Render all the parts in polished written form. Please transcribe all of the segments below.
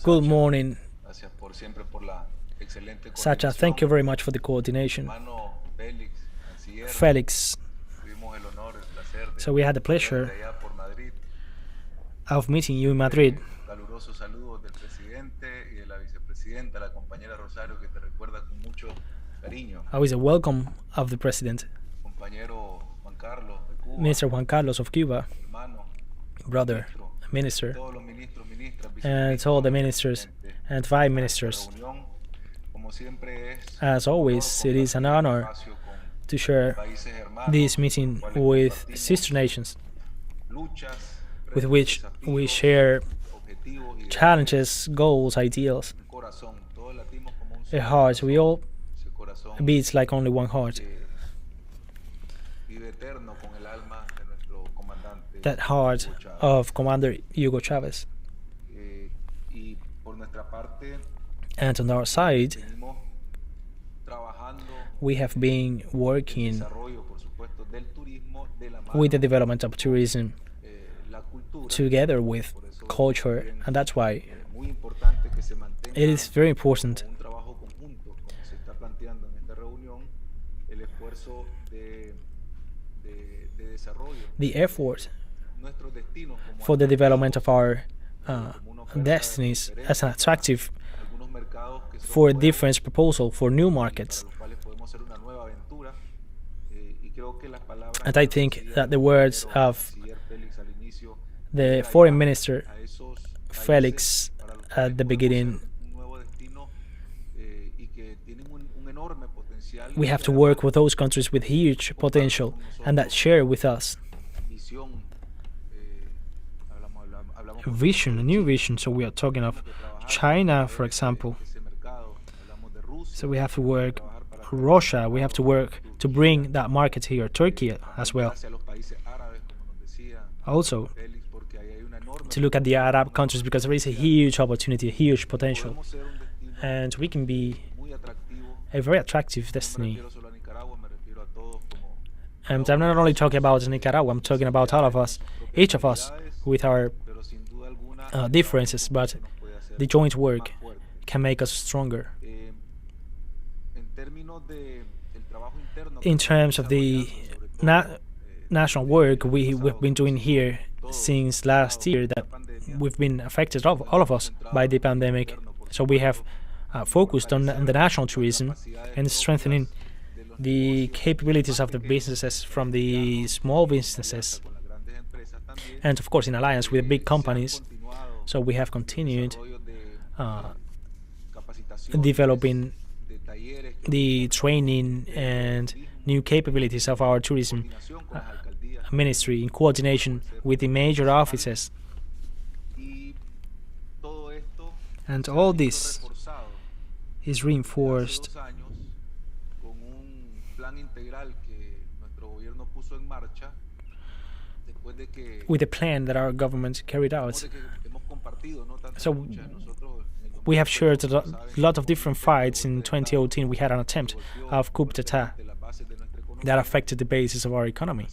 Good morning, Sacha. Thank you very much for the coordination. Felix. So we had the pleasure of meeting you in Madrid. Always a welcome of the President, Minister Juan Carlos of Cuba, brother, minister, and all the ministers and vice ministers. As always, it is an honor to share this meeting with sister nations, with which we share challenges, goals, ideals. A heart, we all beats like only one heart. That heart of Commander Hugo Chavez. And on our side, we have been working with the development of tourism together with culture, and that's why it is very important the effort for the development of our destinies as an attractive for a different proposal for new markets. And I think that the words of the foreign minister Felix at the beginning, we have to work with those countries with huge potential and that share with us vision, a new vision. So we are talking of China, for example. So we have to work Russia, we have to work to bring that market here, Turkey as well. Also, to look at the Arab countries because there is a huge opportunity, a huge potential. And we can be a very attractive destiny. And I'm not only talking about Nicaragua, I'm talking about all of us, each of us, with our differences, but the joint work can make us stronger. In terms of the national work we've been doing here since last year, that we've been affected, all of us, by the pandemic. So we have focused on the national tourism and strengthening the capabilities of the businesses from the small businesses, and of course in alliance with big companies. So we have continued developing the training and new capabilities of our tourism ministry in coordination with the major offices. And all this is reinforced with the plan that our government carried out. So we have shared a lot of different fights. In 2018, we had an attempt of coup d'etat that affected the basis of our economy.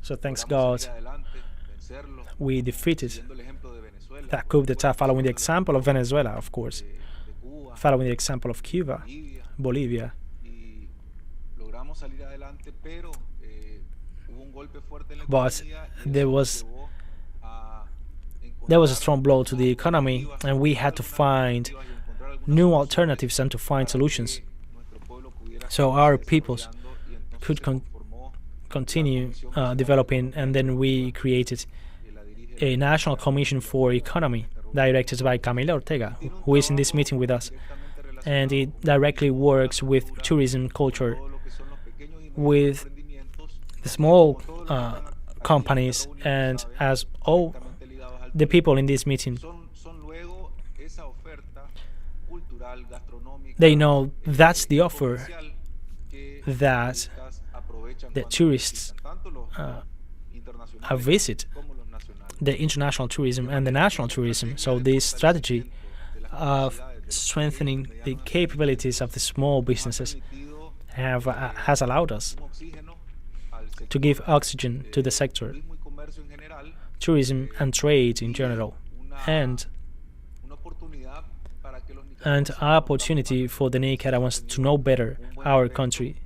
So thanks God, we defeated that coup d'etat, following the example of Venezuela, of course, following the example of Cuba, Bolivia. But there was a strong blow to the economy, and we had to find new alternatives and to find solutions so our peoples could continue developing. And then we created a National Commission for Economy directed by Laureano Ortega, who is in this meeting with us, and it directly works with tourism, culture, with the small companies, and as all the people in this meeting, they know that's the offer that the tourists visit, the international tourism and the national tourism. So this strategy of strengthening the capabilities of the small businesses has allowed us to give oxygen to the sector, tourism and trade in general, and an opportunity for the Nicaraguans to know better our country.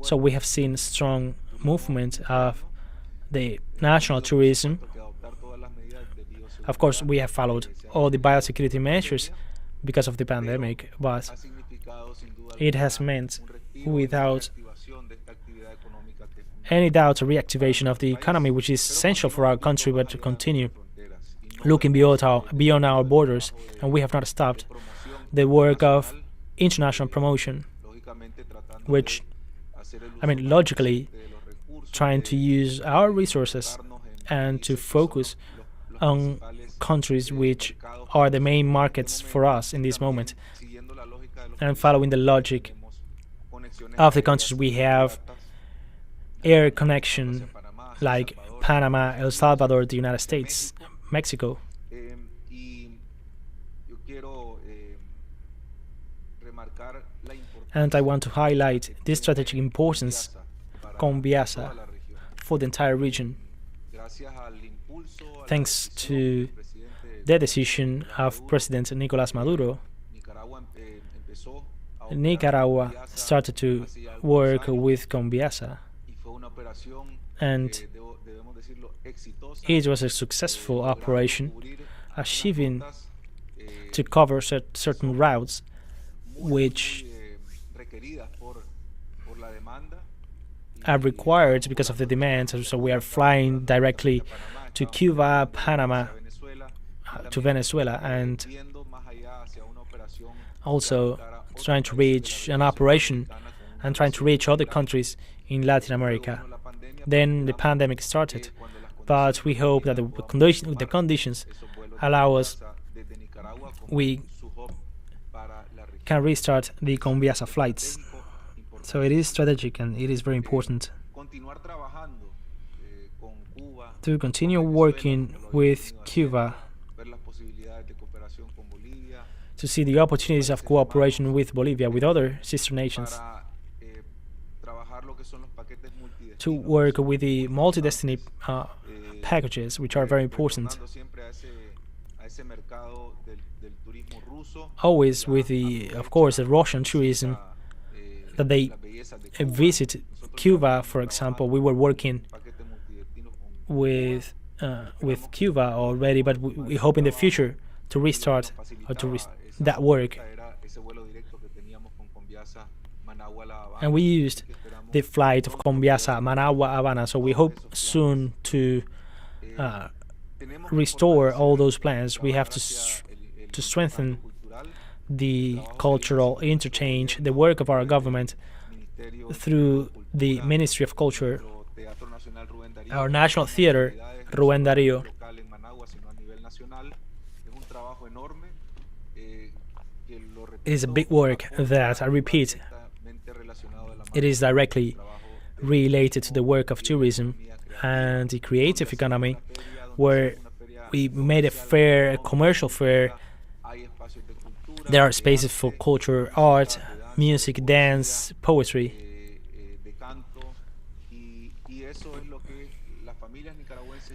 So we have seen a strong movement of the national tourism. Of course, we have followed all the biosecurity measures because of the pandemic, but it has meant, without any doubt, a reactivation of the economy, which is essential for our country, but to continue looking beyond our borders, and we have not stopped the work of international promotion, which, logically, trying to use our resources and to focus on countries which are the main markets for us in this moment, and following the logic of the countries we have air connection, like Panama, El Salvador, the United States, Mexico. And I want to highlight the strategic importance of Conviasa for the entire region. Thanks to the decision of President Nicolás Maduro, Nicaragua started to work with Conviasa, and it was a successful operation, achieving to cover certain routes which are required because of the demand. So we are flying directly to Cuba, Panama, to Venezuela, and also trying to reach an operation and trying to reach other countries in Latin America. Then the pandemic started, but we hope that the conditions allow us, we can restart the Conviasa flights. So it is strategic and it is very important to continue working with Cuba, to see the opportunities of cooperation with Bolivia, with other sister nations, to work with the multi-destiny packages, which are very important. Always with of course, the Russian tourism, that they visit Cuba, for example. We were working with Cuba already, but we hope in the future to restart or that work. And we used the flight of Conviasa, Managua, Havana, so we hope soon to restore all those plans. We have to strengthen the cultural interchange, the work of our government through the Ministry of Culture, our National Theater, Rubén Darío. It is a big work that, I repeat, it is directly related to the work of tourism and the creative economy, where we made a commercial fair. There are spaces for culture, art, music, dance, poetry.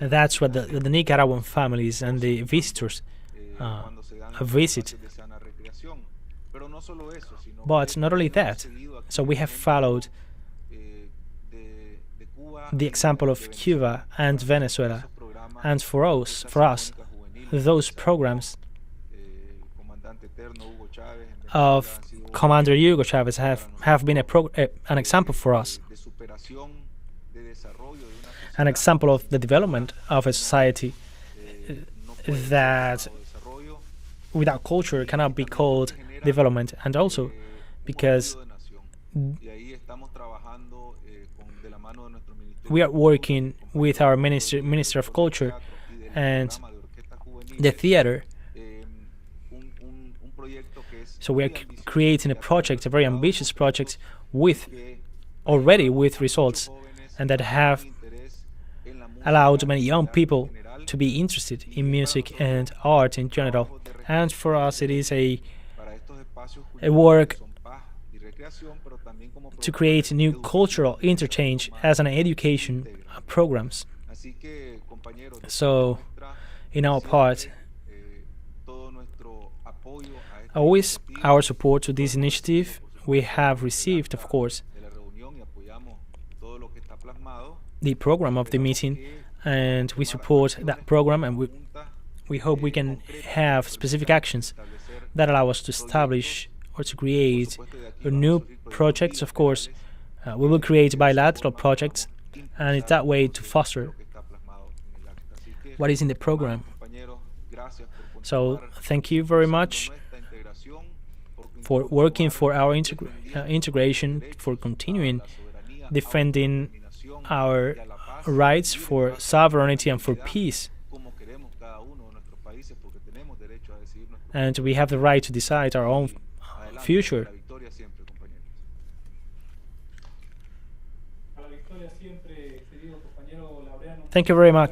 And that's what the Nicaraguan families and the visitors visit. But not only that, so we have followed the example of Cuba and Venezuela, and for us, those programs of Commander Hugo Chavez have been an example for us, an example of the development of a society that without culture cannot be called development, and also because we are working with our Minister of Culture and the theater. So we are creating a project, a very ambitious project, already with results, and that have allowed many young people to be interested in music and art in general. And for us, it is a work to create new cultural interchange as an education programs. So, in our part, always our support to this initiative. We have received, of course, the program of the meeting, and we support that program, and we hope we can have specific actions that allow us to establish or to create new projects. Of course, we will create bilateral projects, and it's that way to foster what is in the program. So thank you very much for working for our integration, for continuing defending our rights for sovereignty and for peace. And we have the right to decide our own future. Thank you very much.